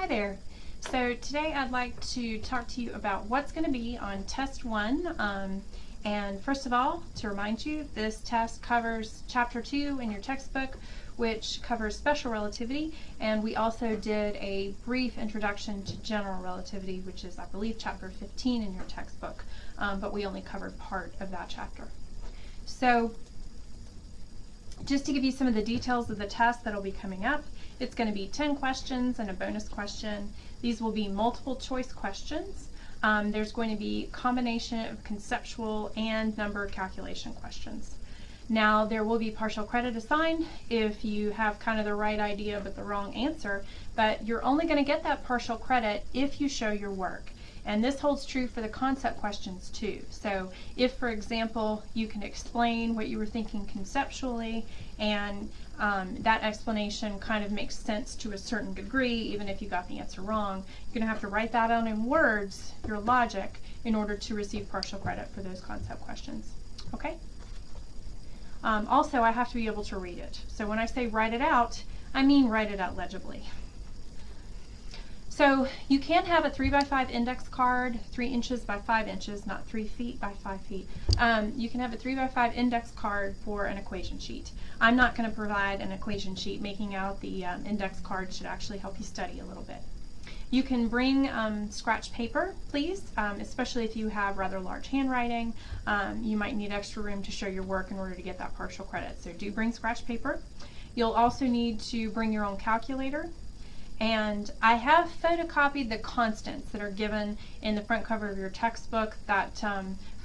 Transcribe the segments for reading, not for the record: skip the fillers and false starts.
Hi there. So today I'd like to talk to you about what's going to be on test 1. And first of all, to remind you, this test covers chapter 2 in your textbook, which covers special relativity, and we also did a brief introduction to general relativity, which is, I believe, chapter 15 in your textbook, but we only covered part of that chapter. So just to give you some of the details of the test that will be coming up, it's going to be 10 questions and a bonus question. These will be multiple choice questions. There's going to be a combination of conceptual and number calculation questions. Now, there will be partial credit assigned if you have kind of the right idea but the wrong answer, but you're only going to get that partial credit if you show your work. And this holds true for the concept questions too. So if, for example, you can explain what you were thinking conceptually and that explanation kind of makes sense to a certain degree, even if you got the answer wrong, you're going to have to write that out in words, your logic, in order to receive partial credit for those concept questions. Okay? Also, I have to be able to read it. So when I say write it out, I mean write it out legibly. So you can have a 3x5 index card, 3 inches by 5 inches, not 3 feet by 5 feet. You can have a 3x5 index card for an equation sheet. I'm not going to provide an equation sheet. Making out the index card should actually help you study a little bit. You can bring scratch paper, please, especially if you have rather large handwriting. You might need extra room to show your work in order to get that partial credit. So do bring scratch paper. You'll also need to bring your own calculator. And I have photocopied the constants that are given in the front cover of your textbook. That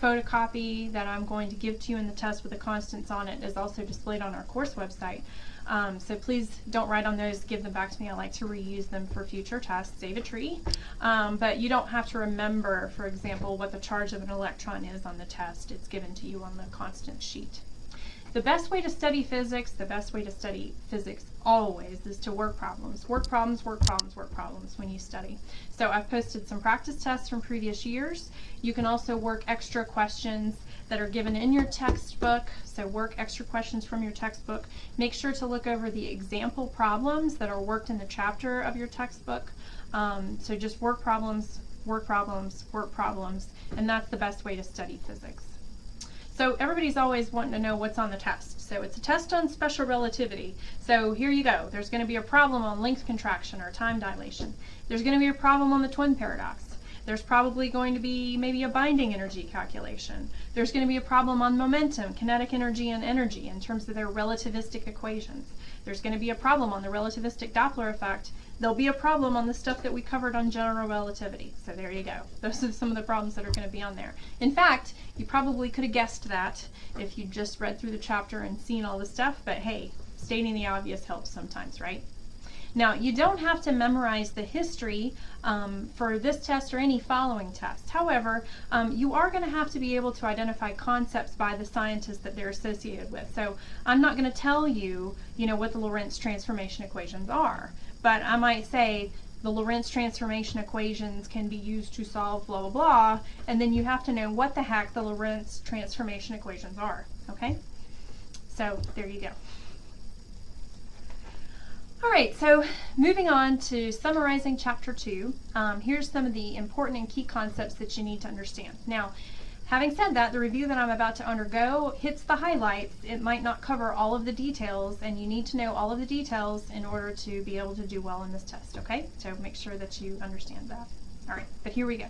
photocopy that I'm going to give to you in the test with the constants on it is also displayed on our course website. So please don't write on those, give them back to me. I like to reuse them for future tests, save a tree. But you don't have to remember, for example, what the charge of an electron is on the test. It's given to you on the constant sheet. The best way to study physics, always, is to work problems. Work problems when you study. So I've posted some practice tests from previous years. You can also work extra questions that are given in your textbook. So work extra questions from your textbook. Make sure to look over the example problems that are worked in the chapter of your textbook. So just work problems, and that's the best way to study physics. So everybody's always wanting to know what's on the test. So it's a test on special relativity. So here you go. There's going to be a problem on length contraction or time dilation. There's going to be a problem on the twin paradox. There's probably going to be maybe a binding energy calculation. There's going to be a problem on momentum, kinetic energy, and energy in terms of their relativistic equations. There's going to be a problem on the relativistic Doppler effect. There'll be a problem on the stuff that we covered on general relativity. So there you go. Those are some of the problems that are going to be on there. In fact, you probably could have guessed that if you just read through the chapter and seen all the stuff, but hey, stating the obvious helps sometimes, right? Now, you don't have to memorize the history for this test or any following test. However, you are going to have to be able to identify concepts by the scientists that they're associated with. So I'm not going to tell you, what the Lorentz transformation equations are, but I might say the Lorentz transformation equations can be used to solve blah, blah, blah, and then you have to know what the heck the Lorentz transformation equations are, okay? So there you go. All right, so moving on to summarizing chapter 2, here's some of the important and key concepts that you need to understand. Now, having said that, the review that I'm about to undergo hits the highlights. It might not cover all of the details, and you need to know all of the details in order to be able to do well in this test, okay? So make sure that you understand that. All right, but here we go.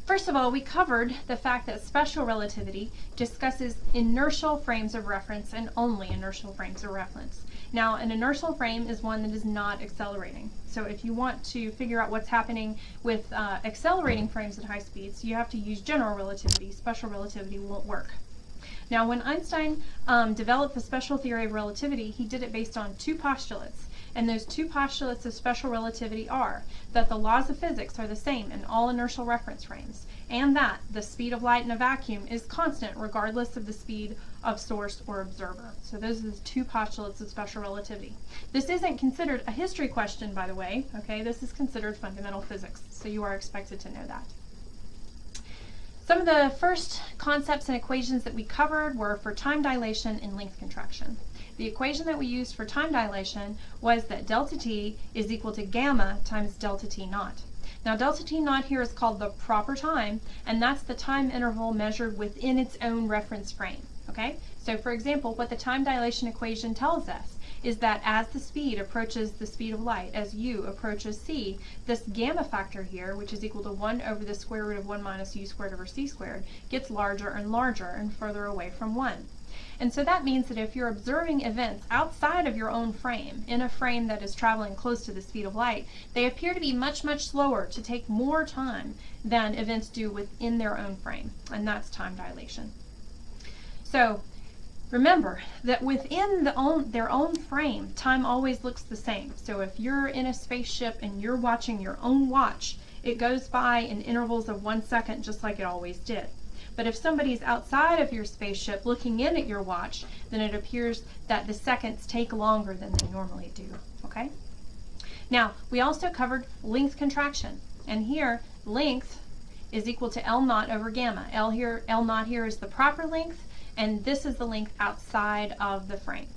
First of all, we covered the fact that special relativity discusses inertial frames of reference and only inertial frames of reference. Now, an inertial frame is one that is not accelerating. So if you want to figure out what's happening with accelerating frames at high speeds, you have to use general relativity. Special relativity won't work. Now, when Einstein developed the special theory of relativity, he did it based on 2 postulates. And those 2 postulates of special relativity are that the laws of physics are the same in all inertial reference frames, and that the speed of light in a vacuum is constant regardless of the speed of source or observer. So those are the 2 postulates of special relativity. This isn't considered a history question, by the way, okay? This is considered fundamental physics, so you are expected to know that. Some of the first concepts and equations that we covered were for time dilation and length contraction. the equation that we used for time dilation was that delta t is equal to gamma times delta t naught. Now delta t naught here is called the proper time, and that's the time interval measured within its own reference frame. Okay? So for example, what the time dilation equation tells us is that as the speed approaches the speed of light, as u approaches c, this gamma factor here, which is equal to 1 over the square root of 1 minus u squared over c squared, gets larger and larger and further away from 1. And so that means that if you're observing events outside of your own frame, in a frame that is traveling close to the speed of light, they appear to be much, much slower, to take more time than events do within their own frame, and that's time dilation. So remember that within their own frame, time always looks the same. So if you're in a spaceship and you're watching your own watch, it goes by in intervals of 1 second just like it always did. But if somebody's outside of your spaceship looking in at your watch, then it appears that the seconds take longer than they normally do. Okay? Now, we also covered length contraction. And here, length is equal to L naught over gamma. L naught here is the proper length, and this is the length outside of the frame.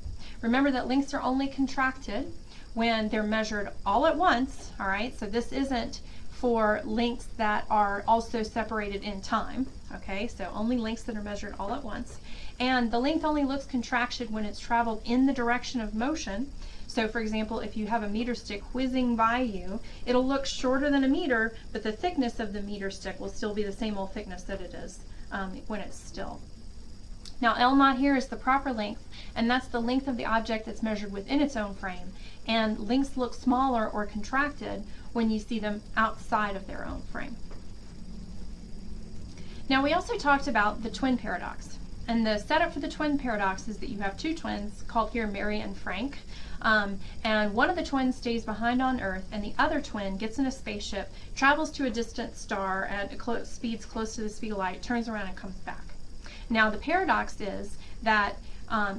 Remember that lengths are only contracted when they're measured all at once, all right? So this isn't for lengths that are also separated in time, okay? So only lengths that are measured all at once. And the length only looks contracted when it's traveled in the direction of motion. So for example, if you have a meter stick whizzing by you, it'll look shorter than a meter, but the thickness of the meter stick will still be the same old thickness that it is when it's still. Now L naught here is the proper length, and that's the length of the object that's measured within its own frame. And lengths look smaller or contracted when you see them outside of their own frame. Now we also talked about the twin paradox. And the setup for the twin paradox is that you have two twins called here Mary and Frank. And one of the twins stays behind on Earth, and the other twin gets in a spaceship, travels to a distant star at speeds close to the speed of light, turns around and comes back. Now the paradox is that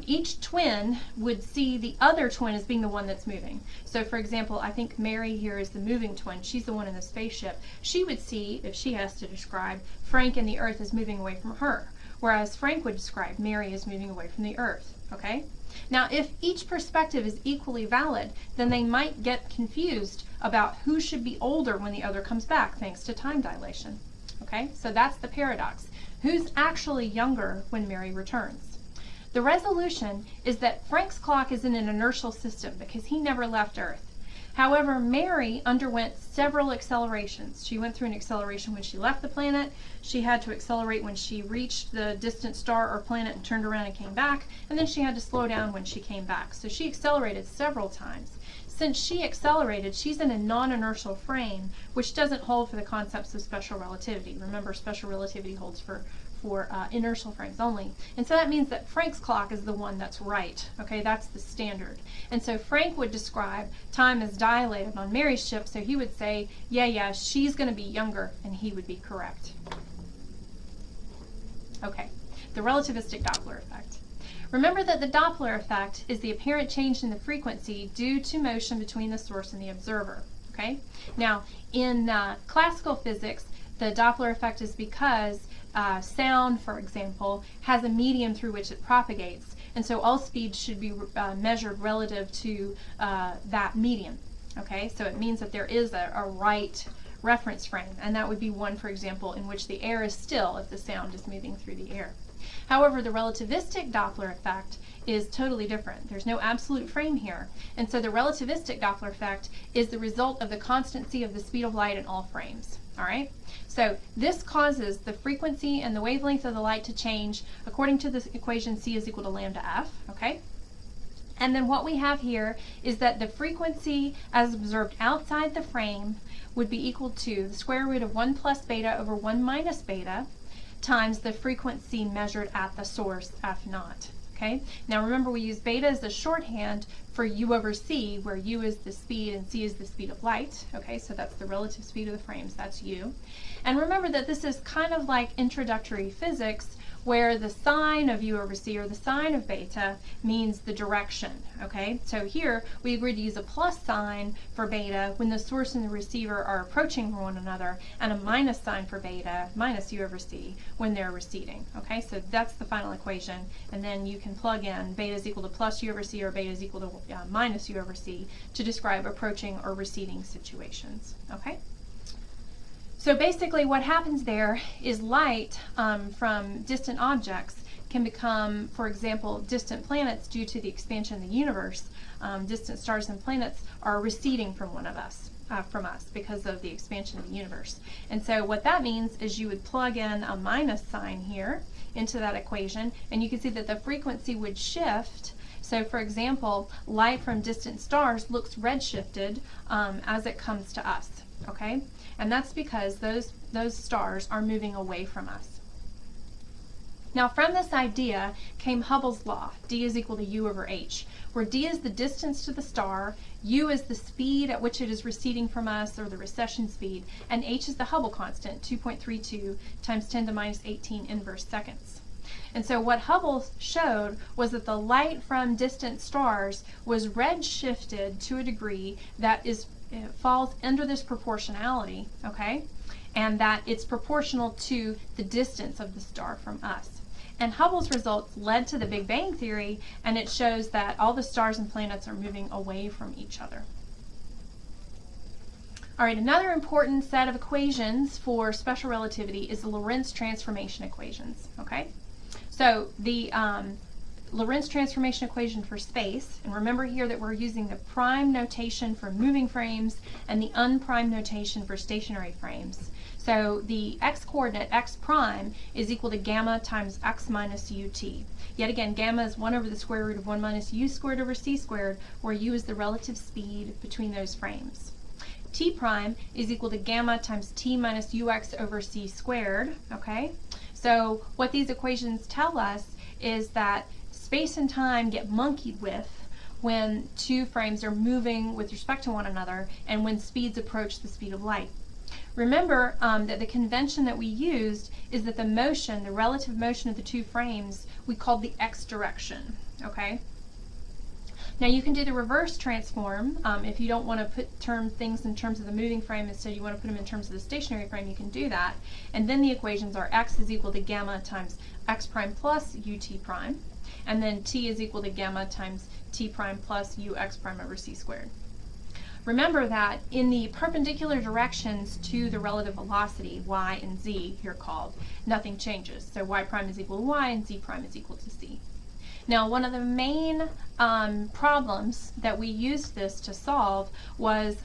each twin would see the other twin as being the one that's moving. So for example, I think Mary here is the moving twin. She's the one in the spaceship. She would see, if she has to describe, Frank and the Earth as moving away from her, whereas Frank would describe Mary as moving away from the Earth. Okay? Now if each perspective is equally valid, then they might get confused about who should be older when the other comes back, thanks to time dilation. Okay? So that's the paradox. Who's actually younger when Mary returns? The resolution is that Frank's clock is in an inertial system because he never left Earth. However, Mary underwent several accelerations. She went through an acceleration when she left the planet. She had to accelerate when she reached the distant star or planet and turned around and came back. And then she had to slow down when she came back. So she accelerated several times. Since she accelerated, she's in a non-inertial frame, which doesn't hold for the concepts of special relativity. Remember, special relativity holds for inertial frames only. And so that means that Frank's clock is the one that's right. Okay, that's the standard. And so Frank would describe time as dilated on Mary's ship, so he would say, yeah, she's going to be younger, and he would be correct. Okay, the relativistic Doppler effect. Remember that the Doppler effect is the apparent change in the frequency due to motion between the source and the observer. Okay? Now, in classical physics, the Doppler effect is because sound, for example, has a medium through which it propagates, and so all speeds should be measured relative to that medium. Okay? So it means that there is a right reference frame, and that would be one, for example, in which the air is still if the sound is moving through the air. However, the relativistic Doppler effect is totally different. There's no absolute frame here. And so the relativistic Doppler effect is the result of the constancy of the speed of light in all frames. All right? So this causes the frequency and the wavelength of the light to change according to the equation C is equal to lambda f. Okay? And then what we have here is that the frequency as observed outside the frame would be equal to the square root of 1 plus beta over 1 minus beta times the frequency measured at the source, f naught. Okay? Now remember, we use beta as the shorthand for u over c, where u is the speed and c is the speed of light. Okay, so that's the relative speed of the frames, that's u. And remember that this is kind of like introductory physics, where the sign of u over c, or the sign of beta, means the direction, okay? So here we agreed to use a plus sign for beta when the source and the receiver are approaching one another, and a minus sign for beta, minus u over c, when they're receding, okay? So that's the final equation, and then you can plug in beta is equal to plus u over c or beta is equal to minus u over c to describe approaching or receding situations, okay? So basically what happens there is light from distant objects can become, for example, distant planets due to the expansion of the universe. Distant stars and planets are receding from from us because of the expansion of the universe. And so what that means is you would plug in a minus sign here into that equation, and you can see that the frequency would shift. So for example, light from distant stars looks redshifted as it comes to us, okay? And that's because those stars are moving away from us. Now from this idea came Hubble's law, d is equal to u over h, where d is the distance to the star, u is the speed at which it is receding from us, or the recession speed, and h is the Hubble constant, 2.32 times 10 to minus 18 inverse seconds. And so what Hubble showed was that the light from distant stars was redshifted to a degree that it falls under this proportionality, okay? And that it's proportional to the distance of the star from us. And Hubble's results led to the Big Bang Theory, and it shows that all the stars and planets are moving away from each other. All right, another important set of equations for special relativity is the Lorentz transformation equations, okay? So the Lorentz transformation equation for space, and remember here that we're using the prime notation for moving frames and the unprime notation for stationary frames. So the x-coordinate, x prime, is equal to gamma times x minus ut. Yet again, gamma is 1 over the square root of 1 minus u squared over c squared, where u is the relative speed between those frames. T prime is equal to gamma times t minus ux over c squared, okay? So what these equations tell us is that space and time get monkeyed with when two frames are moving with respect to one another and when speeds approach the speed of light. Remember that the convention that we used is that the motion, the relative motion of the two frames, we called the x direction, okay? Now you can do the reverse transform. If you don't want to put things in terms of the moving frame, instead you want to put them in terms of the stationary frame, you can do that. And then the equations are x is equal to gamma times x prime plus ut prime, and then t is equal to gamma times t prime plus ux prime over c squared. Remember that in the perpendicular directions to the relative velocity, y and z here called, nothing changes. So y prime is equal to y and z prime is equal to c. Now, one of the main problems that we used this to solve was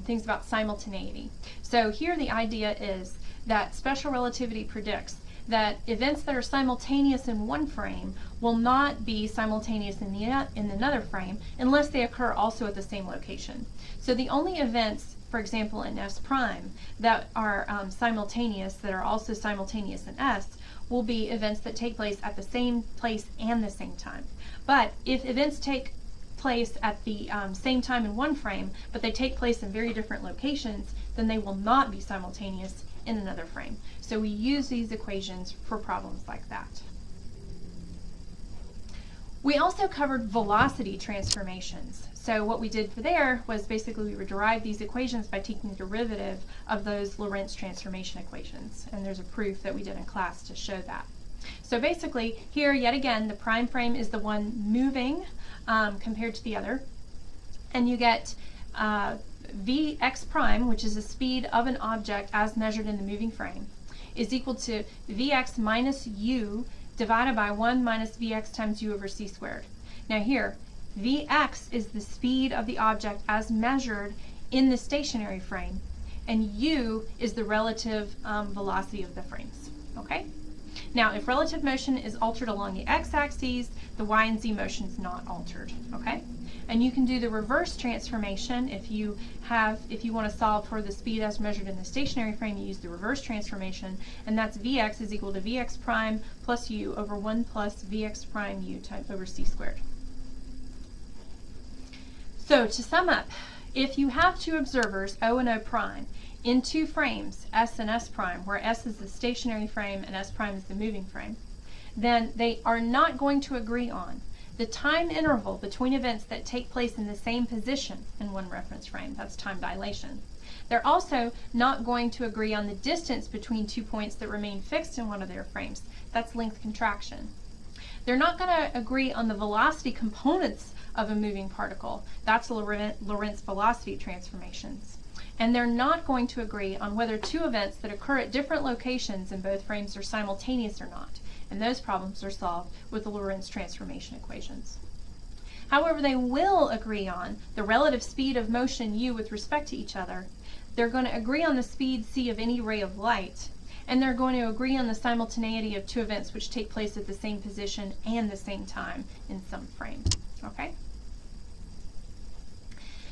things about simultaneity. So here the idea is that special relativity predicts that events that are simultaneous in one frame will not be simultaneous in another frame unless they occur also at the same location. So the only events, for example, in S prime that are simultaneous, that are also simultaneous in S, will be events that take place at the same place and the same time. But if events take place at the same time in one frame, but they take place in very different locations, then they will not be simultaneous in another frame. So we use these equations for problems like that. We also covered velocity transformations. So what we did for there was basically we derived these equations by taking the derivative of those Lorentz transformation equations. And there's a proof that we did in class to show that. So basically here, yet again, the prime frame is the one moving compared to the other. And you get Vx prime, which is the speed of an object as measured in the moving frame, is equal to Vx minus u divided by 1 minus Vx times u over c squared. Now here, Vx is the speed of the object as measured in the stationary frame, and u is the relative velocity of the frames, okay? Now, if relative motion is altered along the x-axis, the y and z motion is not altered, okay? And you can do the reverse transformation if you want to solve for the speed as measured in the stationary frame, you use the reverse transformation, and that's Vx is equal to Vx prime plus u over 1 plus Vx prime u over c squared. So to sum up, if you have two observers, O and O prime, in two frames, S and S prime, where S is the stationary frame and S prime is the moving frame, then they are not going to agree on the time interval between events that take place in the same position in one reference frame. That's time dilation. They're also not going to agree on the distance between 2 points that remain fixed in one of their frames. That's length contraction. They're not going to agree on the velocity components of a moving particle. That's Lorentz velocity transformations. And they're not going to agree on whether two events that occur at different locations in both frames are simultaneous or not. And those problems are solved with the Lorentz transformation equations. However, they will agree on the relative speed of motion u with respect to each other. They're going to agree on the speed c of any ray of light. And they're going to agree on the simultaneity of two events which take place at the same position and the same time in some frame. Okay?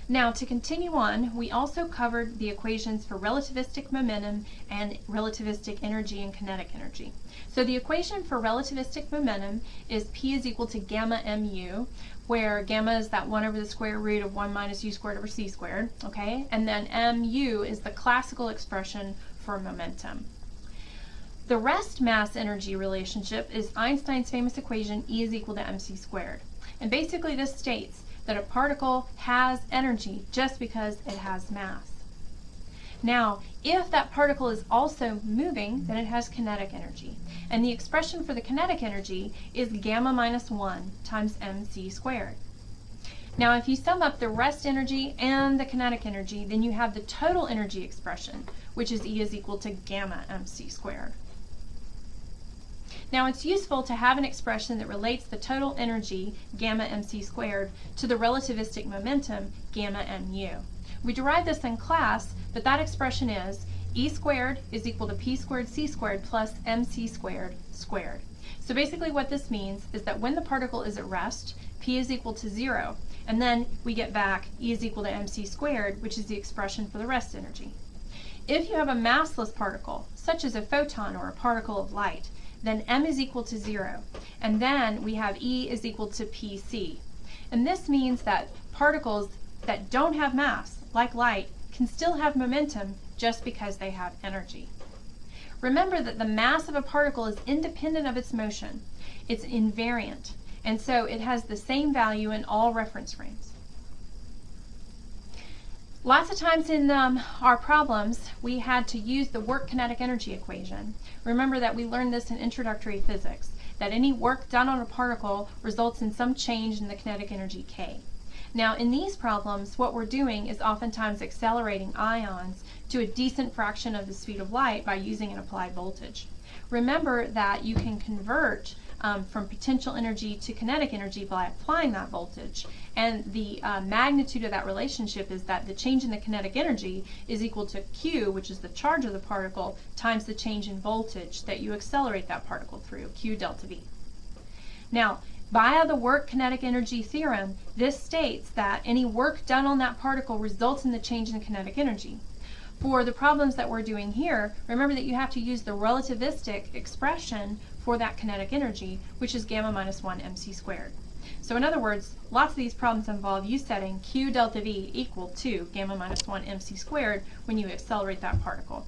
Now, to continue on, we also covered the equations for relativistic momentum and relativistic energy and kinetic energy. So the equation for relativistic momentum is P is equal to gamma mu, where gamma is that 1 over the square root of 1 minus u squared over c squared, okay? And then mu is the classical expression for momentum. The rest mass energy relationship is Einstein's famous equation E is equal to mc squared. And basically this states that a particle has energy just because it has mass. Now, if that particle is also moving, then it has kinetic energy. And the expression for the kinetic energy is gamma minus 1 times mc squared. Now, if you sum up the rest energy and the kinetic energy, then you have the total energy expression, which is E is equal to gamma mc squared. Now, it's useful to have an expression that relates the total energy, gamma mc squared, to the relativistic momentum, gamma mu. We derived this in class, but that expression is E squared is equal to P squared C squared plus mc squared squared. So basically what this means is that when the particle is at rest, P is equal to 0, and then we get back E is equal to mc squared, which is the expression for the rest energy. If you have a massless particle, such as a photon or a particle of light, then m is equal to 0, and then we have E is equal to pc. And this means that particles that don't have mass, like light, can still have momentum just because they have energy. Remember that the mass of a particle is independent of its motion. It's invariant, and so it has the same value in all reference frames. Lots of times in our problems, we had to use the work kinetic energy equation. Remember that we learned this in introductory physics, that any work done on a particle results in some change in the kinetic energy K. Now, in these problems, what we're doing is oftentimes accelerating ions to a decent fraction of the speed of light by using an applied voltage. Remember that you can convert from potential energy to kinetic energy by applying that voltage. And the magnitude of that relationship is that the change in the kinetic energy is equal to Q, which is the charge of the particle, times the change in voltage that you accelerate that particle through, Q delta V. Now, via the work kinetic energy theorem, this states that any work done on that particle results in the change in kinetic energy. For the problems that we're doing here, remember that you have to use the relativistic expression for that kinetic energy, which is gamma minus 1 mc squared. So in other words, lots of these problems involve you setting Q delta V equal to gamma minus 1 mc squared when you accelerate that particle.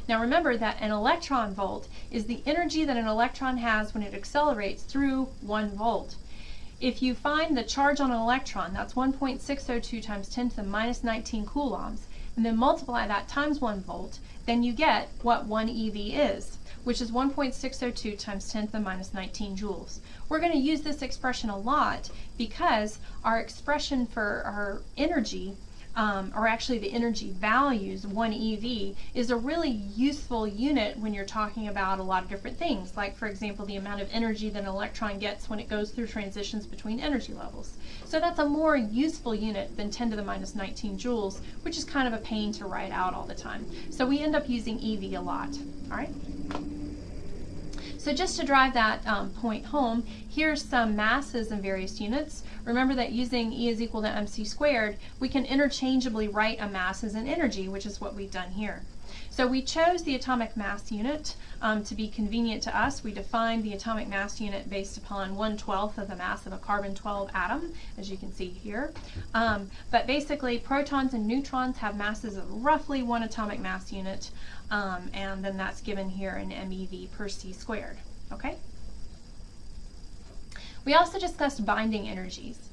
Now remember that an electron volt is the energy that an electron has when it accelerates through 1 volt. If you find the charge on an electron, that's 1.602 times 10 to the minus 19 coulombs, and then multiply that times 1 volt, then you get what 1 eV is, which is 1.602 times 10 to the minus 19 joules. We're going to use this expression a lot because our expression for our energy, or actually the energy values, 1 eV, is a really useful unit when you're talking about a lot of different things, like for example the amount of energy that an electron gets when it goes through transitions between energy levels. So that's a more useful unit than 10 to the minus 19 joules, which is kind of a pain to write out all the time. So we end up using eV a lot. All right? So just to drive that point home, here's some masses in various units. Remember that using E is equal to mc squared, we can interchangeably write a mass as an energy, which is what we've done here. So we chose the atomic mass unit to be convenient to us. We defined the atomic mass unit based upon 1/12 of the mass of a carbon-12 atom, as you can see here. But basically, protons and neutrons have masses of roughly 1 atomic mass unit, and then that's given here in MeV per c squared. Okay? We also discussed binding energies.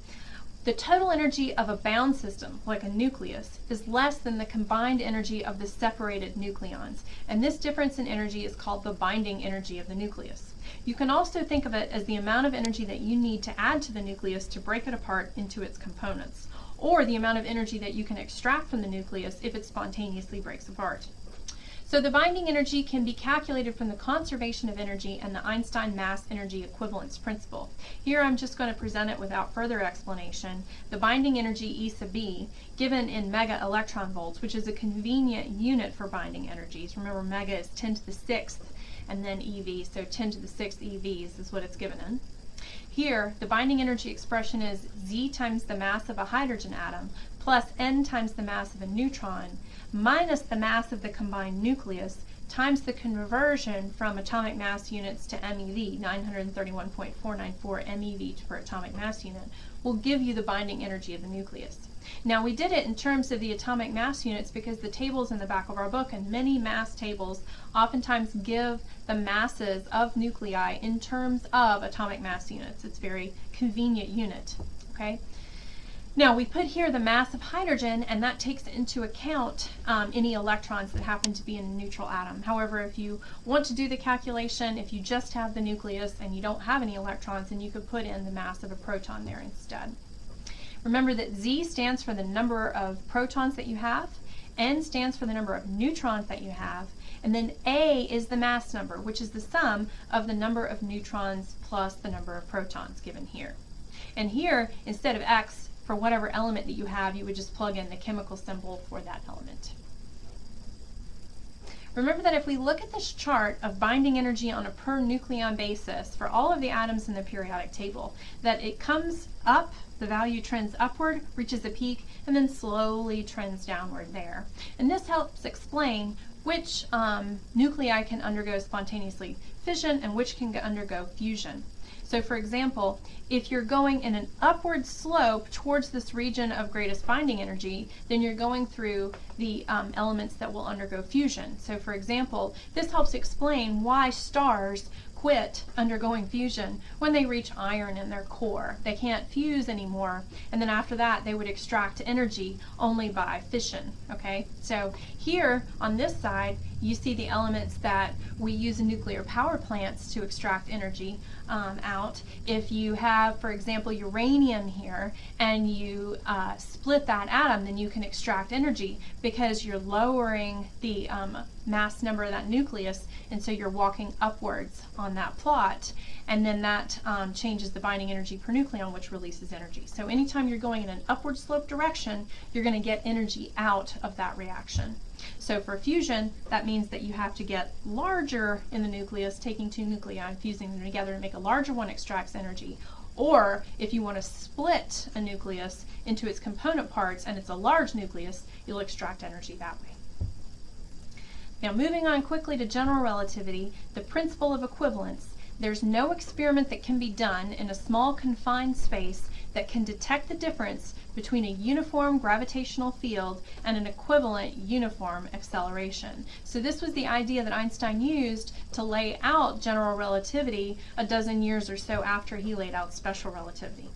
The total energy of a bound system, like a nucleus, is less than the combined energy of the separated nucleons, and this difference in energy is called the binding energy of the nucleus. You can also think of it as the amount of energy that you need to add to the nucleus to break it apart into its components, or the amount of energy that you can extract from the nucleus if it spontaneously breaks apart. So the binding energy can be calculated from the conservation of energy and the Einstein mass-energy equivalence principle. Here I'm just going to present it without further explanation. The binding energy E sub B, given in mega electron volts, which is a convenient unit for binding energies. Remember, mega is 10 to the 6th and then EV, so 10 to the 6th EVs is what it's given in. Here, the binding energy expression is Z times the mass of a hydrogen atom plus N times the mass of a neutron minus the mass of the combined nucleus times the conversion from atomic mass units to MeV, 931.494 MeV per atomic mass unit, will give you the binding energy of the nucleus. Now, we did it in terms of the atomic mass units because the tables in the back of our book and many mass tables oftentimes give the masses of nuclei in terms of atomic mass units. It's a very convenient unit, okay? Now, we put here the mass of hydrogen, and that takes into account any electrons that happen to be in a neutral atom. However, if you want to do the calculation, if you just have the nucleus and you don't have any electrons, then you could put in the mass of a proton there instead. Remember that Z stands for the number of protons that you have, N stands for the number of neutrons that you have, and then A is the mass number, which is the sum of the number of neutrons plus the number of protons given here. And here, instead of X, for whatever element that you have, you would just plug in the chemical symbol for that element. Remember that if we look at this chart of binding energy on a per nucleon basis for all of the atoms in the periodic table, that it comes up, the value trends upward, reaches a peak, and then slowly trends downward there. And this helps explain which nuclei can undergo spontaneously fission and which can undergo fusion. So for example, if you're going in an upward slope towards this region of greatest binding energy, then you're going through the elements that will undergo fusion. So for example, this helps explain why stars quit undergoing fusion when they reach iron in their core. They can't fuse anymore, and then after that they would extract energy only by fission. Okay, so here on this side you see the elements that we use in nuclear power plants to extract energy out. If you have, for example, uranium here and you split that atom, then you can extract energy because you're lowering the mass number of that nucleus, and so you're walking upwards on that plot, and then that changes the binding energy per nucleon, which releases energy. So anytime you're going in an upward slope direction, you're going to get energy out of that reaction. So for fusion, that means that you have to get larger in the nucleus, taking two nuclei and fusing them together to make a larger one extracts energy. Or if you want to split a nucleus into its component parts and it's a large nucleus, you'll extract energy that way. Now, moving on quickly to general relativity, the principle of equivalence. There's no experiment that can be done in a small confined space that can detect the difference between a uniform gravitational field and an equivalent uniform acceleration. So this was the idea that Einstein used to lay out general relativity a dozen years or so after he laid out special relativity.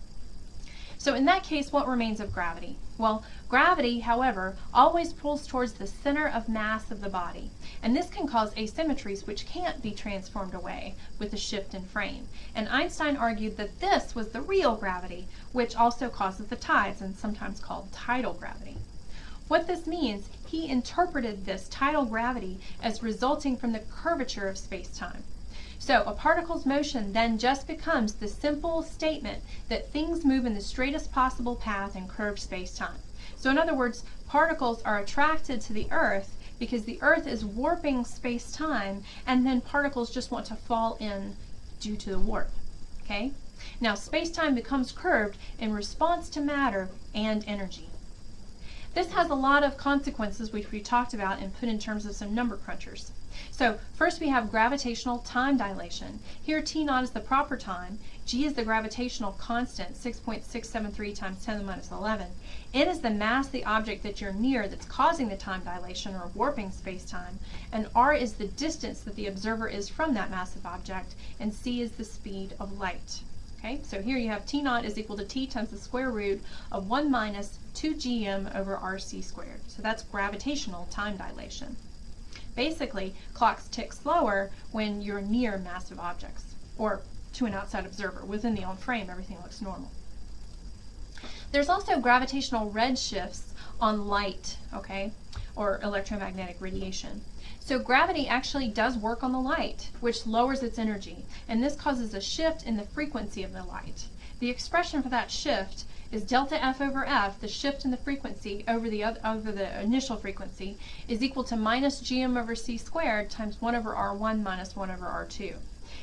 So in that case, what remains of gravity? Well, gravity, however, always pulls towards the center of mass of the body. And this can cause asymmetries which can't be transformed away with a shift in frame. And Einstein argued that this was the real gravity, which also causes the tides, and sometimes called tidal gravity. What this means, he interpreted this tidal gravity as resulting from the curvature of space-time. So a particle's motion then just becomes the simple statement that things move in the straightest possible path in curved space-time. So in other words, particles are attracted to the Earth because the Earth is warping space-time, and then particles just want to fall in due to the warp. Okay? Now space-time becomes curved in response to matter and energy. This has a lot of consequences which we talked about and put in terms of some number crunchers. So first we have gravitational time dilation. Here T0 is the proper time, G is the gravitational constant, 6.673 times 10 to the minus 11. N is the mass of the object that you're near that's causing the time dilation or warping space-time, and R is the distance that the observer is from that massive object, and C is the speed of light. Okay, so here you have T naught is equal to T times the square root of 1 minus 2 gm over RC squared. So that's gravitational time dilation. Basically, clocks tick slower when you're near massive objects, or to an outside observer. Within the own frame, everything looks normal. There's also gravitational redshifts on light, okay, or electromagnetic radiation. So gravity actually does work on the light, which lowers its energy, and this causes a shift in the frequency of the light. The expression for that shift is delta F over F, the shift in the frequency over the initial frequency, is equal to minus gm over c squared times 1 over r1 minus 1 over r2.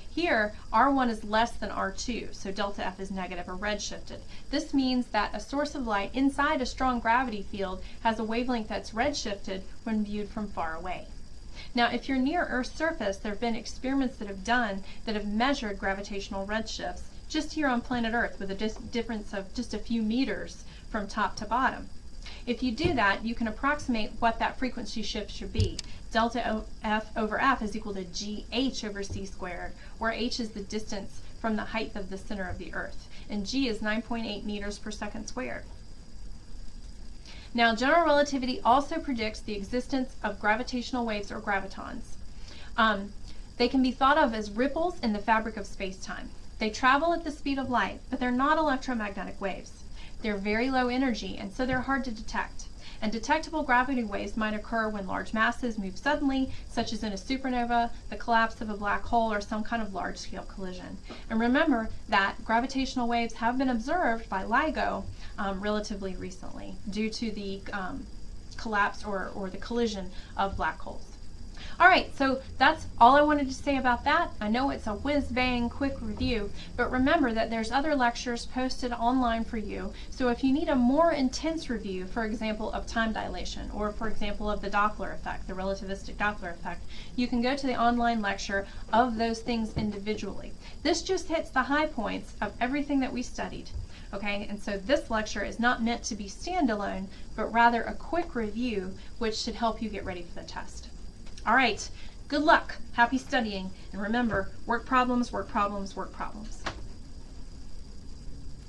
Here, R1 is less than R2, so delta F is negative or redshifted. This means that a source of light inside a strong gravity field has a wavelength that's redshifted when viewed from far away. Now, if you're near Earth's surface, there have been experiments that have measured gravitational redshifts just here on planet Earth with a difference of just a few meters from top to bottom. If you do that, you can approximate what that frequency shift should be. Delta F over F is equal to GH over c squared, where h is the distance from the height of the center of the Earth, and g is 9.8 meters per second squared. Now, general relativity also predicts the existence of gravitational waves or gravitons. They can be thought of as ripples in the fabric of space-time. They travel at the speed of light, but they're not electromagnetic waves. They're very low energy, and so they're hard to detect. And detectable gravity waves might occur when large masses move suddenly, such as in a supernova, the collapse of a black hole, or some kind of large-scale collision. And remember that gravitational waves have been observed by LIGO relatively recently due to the collapse or the collision of black holes. All right, so that's all I wanted to say about that. I know it's a whiz-bang quick review, but remember that there's other lectures posted online for you. So if you need a more intense review, for example, of time dilation, or for example, of the Doppler effect, the relativistic Doppler effect, you can go to the online lecture of those things individually. This just hits the high points of everything that we studied. Okay, and so this lecture is not meant to be standalone, but rather a quick review, which should help you get ready for the test. All right, good luck, happy studying, and remember, work problems, work problems, work problems.